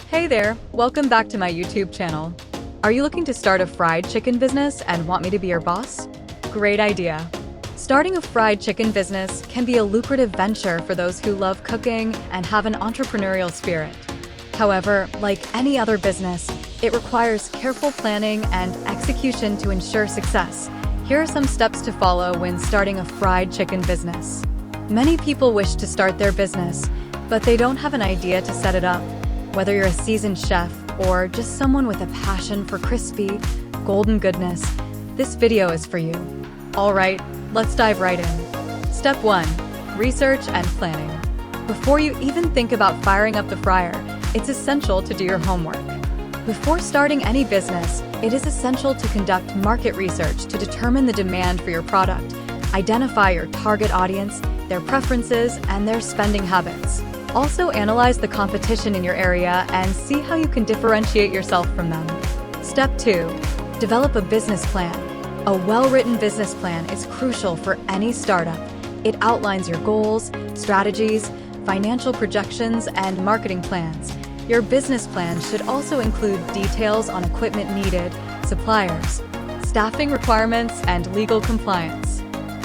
Hey there, welcome back to my YouTube channel. Are you looking to start a fried chicken business and want me to be your boss? Great idea. Starting a fried chicken business can be a lucrative venture for those who love cooking and have an entrepreneurial spirit. However, like any other business, it requires careful planning and execution to ensure success. Here are some steps to follow when starting a fried chicken business. Many people wish to start their business, but they don't have an idea to set it up. Whether you're a seasoned chef or just someone with a passion for crispy, golden goodness, this video is for you. All right, let's dive right in. Step 1. Research and planning. Before you even think about firing up the fryer, it's essential to do your homework. Before starting any business, it is essential to conduct market research to determine the demand for your product, identify your target audience, their preferences, and their spending habits. Also analyze the competition in your area and see how you can differentiate yourself from them. Step 2. Develop a business plan. A well-written business plan is crucial for any startup. It outlines your goals, strategies, financial projections, and marketing plans. Your business plan should also include details on equipment needed, suppliers, staffing requirements, and legal compliance.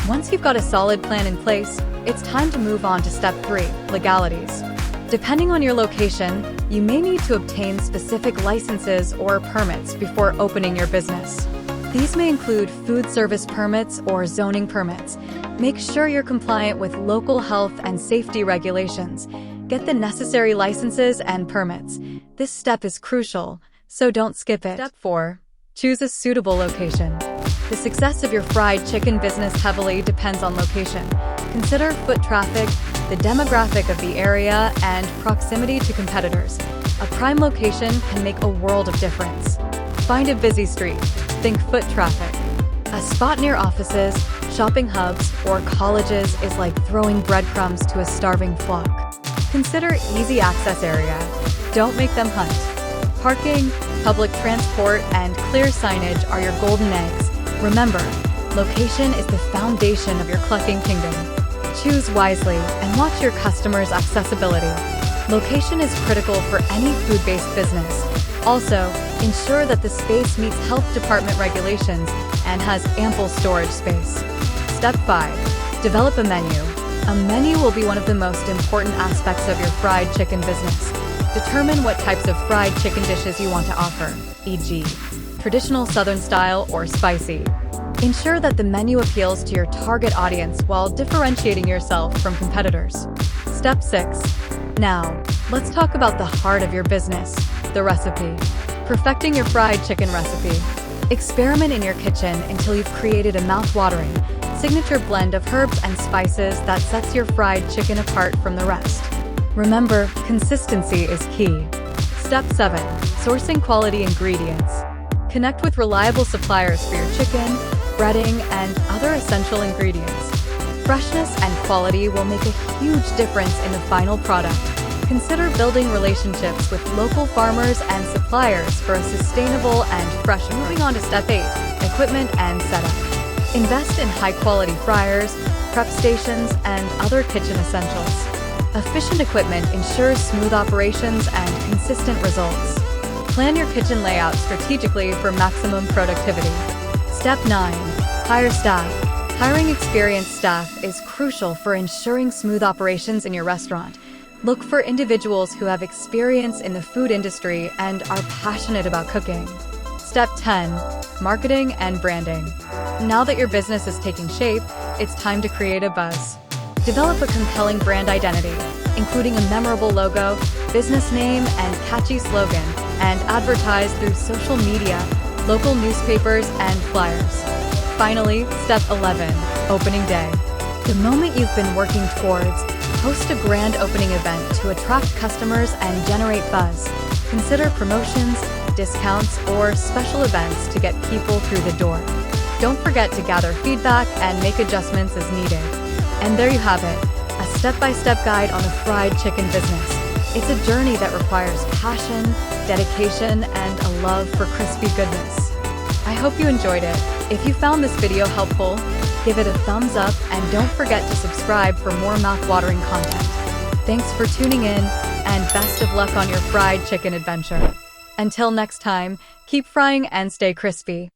Once you've got a solid plan in place, it's time to move on to Step 3, legalities. Depending on your location, you may need to obtain specific licenses or permits before opening your business. These may include food service permits or zoning permits. Make sure you're compliant with local health and safety regulations. Get the necessary licenses and permits. This step is crucial, so don't skip it. Step 4. Choose a suitable location. The success of your fried chicken business heavily depends on location. Consider foot traffic, the demographic of the area, and proximity to competitors. A prime location can make a world of difference. Find a busy street. Think foot traffic. A spot near offices, shopping hubs, or colleges is like throwing breadcrumbs to a starving flock. Consider easy access area. Don't make them hunt. Parking, public transport, and clear signage are your golden eggs. Remember, location is the foundation of your clucking kingdom. Choose wisely and watch your customers' accessibility. Location is critical for any food-based business. Also, ensure that the space meets health department regulations and has ample storage space. Step 5. Develop a menu. A menu will be one of the most important aspects of your fried chicken business. Determine what types of fried chicken dishes you want to offer, e.g., traditional Southern style or spicy. Ensure that the menu appeals to your target audience while differentiating yourself from competitors. Step 6. Now, let's talk about the heart of your business, the recipe. Perfecting your fried chicken recipe. Experiment in your kitchen until you've created a mouth-watering, signature blend of herbs and spices that sets your fried chicken apart from the rest. Remember, consistency is key. Step 7. Sourcing quality ingredients. Connect with reliable suppliers for your chicken, breading, and other essential ingredients. Freshness and quality will make a huge difference in the final product. Consider building relationships with local farmers and suppliers for a sustainable and fresh. Moving on to Step 8, equipment and setup. Invest in high-quality fryers, prep stations, and other kitchen essentials. Efficient equipment ensures smooth operations and consistent results. Plan your kitchen layout strategically for maximum productivity. Step 9. Hire staff. Hiring experienced staff is crucial for ensuring smooth operations in your restaurant. Look for individuals who have experience in the food industry and are passionate about cooking. Step 10. Marketing and branding. Now that your business is taking shape, it's time to create a buzz. Develop a compelling brand identity, including a memorable logo, business name, and catchy slogan, and advertise through social media, local newspapers, and flyers. Finally, Step 11. Opening day. The moment you've been working towards, host a grand opening event to attract customers and generate buzz. Consider promotions, discounts, or special events to get people through the door. Don't forget to gather feedback and make adjustments as needed. And there you have it, a step-by-step guide on the fried chicken business. It's a journey that requires passion, dedication, and a love for crispy goodness. I hope you enjoyed it. If you found this video helpful, give it a thumbs up and don't forget to subscribe for more mouth-watering content. Thanks for tuning in. and best of luck on your fried chicken adventure. Until next time, keep frying and stay crispy.